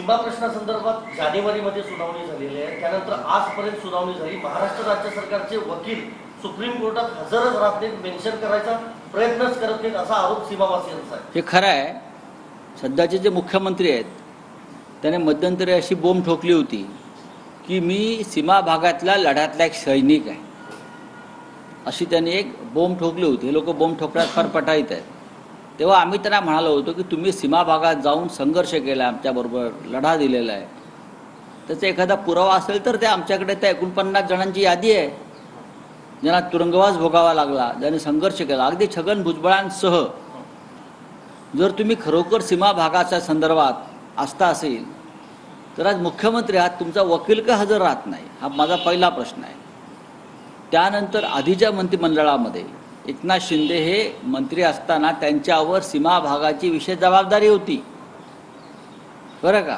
सीमा प्रश्नासंदर्भात जानेवारीमध्ये सुनावणी झालेली आहे, त्यानंतर आजपर्यंत सुनावणी झाली. महाराष्ट्र राज्य सरकारचे वकील सुप्रीम कोर्टात हजरच राहत नाहीत, मेन्शन करायचा प्रयत्नच करत नाहीत, असा आरोप सीमावासियांचा आहे. हे खरं आहे. सध्याचे जे मुख्यमंत्री आहेत त्याने मध्यंतरी अशी बोंब ठोकली होती की मी सीमा भागातल्या लढ्यातला एक सैनिक आहे, अशी त्यांनी एक बोंब ठोकली होती. हे लोक बोंब ठोकण्यात फार पटाईत आहेत. तेव्हा आम्ही त्यांना म्हणालो होतो की तुम्ही सीमा भागात जाऊन संघर्ष केला, आमच्याबरोबर लढा दिलेला आहे, त्याचा एखादा पुरावा असेल तर ते आमच्याकडे त्या 49 जणांची यादी आहे ज्यांना तुरुंगवास भोगावा लागला, ज्यांनी संघर्ष केला, अगदी छगन भुजबळांसह. जर तुम्ही खरोखर सीमा भागाच्या संदर्भात आस्था असेल तर आज मुख्यमंत्री आहात, तुमचा वकील का हजर राहत नाही, हा माझा पहिला प्रश्न आहे. त्यानंतर आधीच्या मंत्रिमंडळामध्ये एकनाथ शिंदे हे मंत्री असताना त्यांच्यावर सीमा भागाची विशेष जबाबदारी होती, बरं का.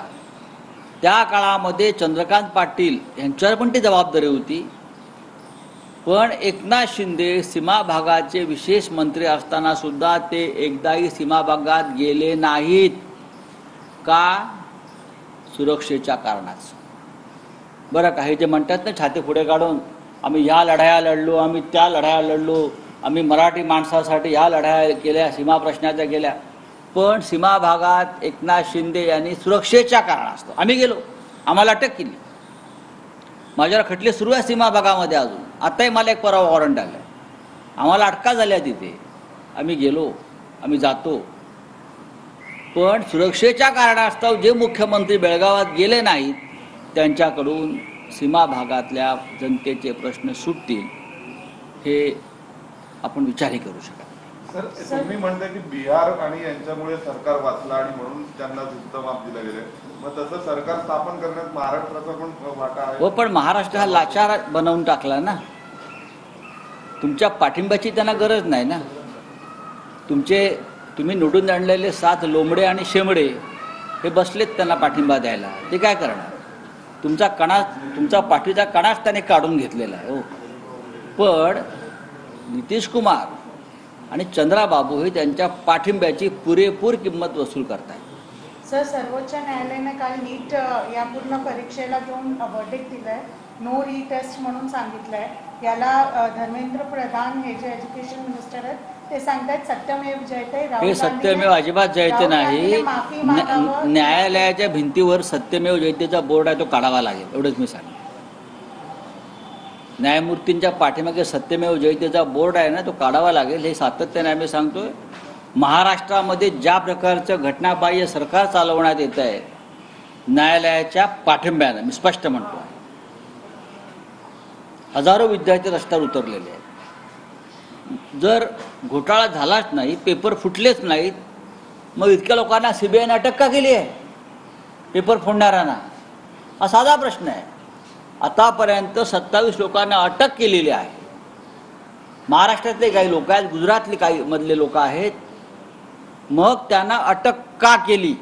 त्या काळामध्ये चंद्रकांत पाटील यांच्यावर पण ती जबाबदारी होती. पण एकनाथ शिंदे सीमा भागाचे विशेष मंत्री असताना सुद्धा ते एकदाही सीमा भागात गेले नाहीत. का? सुरक्षेच्या कारणाचं, बरं का. हे जे म्हणतात ना छाती पुढे काढून, आम्ही ह्या लढाया लढलो, आम्ही त्या लढाया लढलो, आम्ही मराठी माणसासाठी ह्या लढाया केल्या, सीमा प्रश्नाच्या केल्या, पण सीमा भागात एकनाथ शिंदे यांनी सुरक्षेच्या कारणास्तव आम्ही गेलो, आम्हाला अटक केली. माझ्यावर खटले सुरू आहे सीमा भागामध्ये अजून. आत्ताही मला एक परवा वॉरंट आलं आहे, आम्हाला अटका झाल्या तिथे, आम्ही गेलो, आम्ही जातो. पण सुरक्षेच्या कारणास्तव जे मुख्यमंत्री बेळगावात गेले नाहीत त्यांच्याकडून सीमा भागातल्या जनतेचे प्रश्न सुटतील हे आपण विचारही करू शकत. सर, तुम्ही म्हणता की बिहार आणि यांच्यामुळे सरकार वाचलं आणि म्हणून त्यांना झुकतं माप दिलं गेलं, मग तसं सरकार स्थापन करण्यात महाराष्ट्राचा पण वाटा आहे? हो, पण महाराष्ट्र हा लाचार बनवून टाकला ना. तुमच्या पाठिंब्याची त्यांना गरज नाही ना. तुम्ही निवडून आणलेले 7 लोंबडे आणि शेंबडे हे बसलेत त्यांना पाठिंबा द्यायला, ते काय करणार? तुमचा पाठीचा कणाच त्याने काढून घेतलेला आहे. हो, पण नितीश कुमार आणि चंद्राबाबू हे त्यांच्या पाठिंब्याची पुरेपूर किंमत वसूल करतात. सर, सर्वोच्च न्यायालयाने काल नीट या पूर्ण परीक्षेला घेऊन वर्डिक्ट दिलंय, नो रीटेस्ट म्हणून सांगितलंय. याला धर्मेंद्र प्रधान हे जे एज्युकेशन मिनिस्टर आहेत ते सांगतात सत्यमेव जयते. हे सत्यमेव अजिबात जयते नाही. न्यायालयाच्या भिंतीवर सत्यमेव जयतेचा बोर्ड आहे, तो काढावा लागेल, एवढंच मी सांगेन. न्यायमूर्तींच्या पाठीमागे सत्यमेव जयतेचा बोर्ड आहे ना, तो काढावा लागेल, हे सातत्याने आम्ही सांगतोय. महाराष्ट्रामध्ये ज्या प्रकारचं घटनाबाह्य सरकार चालवण्यात येत आहे न्यायालयाच्या पाठिंब्यानं, मी स्पष्ट म्हणतो, हजारो विद्यार्थी रस्त्यावर उतरलेले आहेत. जर घोटाळा झालाच नाही, पेपर फुटलेच नाहीत, मग इतक्या लोकांना सीबीआयने अटक का केली आहे? पेपर फोडणाऱ्यांना. हा साधा प्रश्न आहे. आतापर्यंत 27 लोकांना अटक केलेली आहे. महाराष्ट्रातले काही लोक आहेत, गुजरातले काही मधले लोक आहेत, मग त्यांना अटक का केली?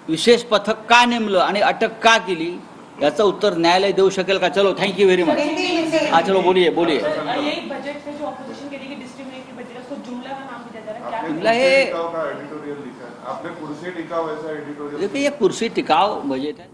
विशेष पथक का नेमलं आणि अटक का केली? याचं उत्तर न्यायालय देऊ शकेल का? चलो, थँक्यू व्हेरी मच. हाँ, चलो बोलिए. आपने कुर्सी टिकाव ऐसा एडिटोरियल, देखिए ये कुर्सी टिकाव बजट है.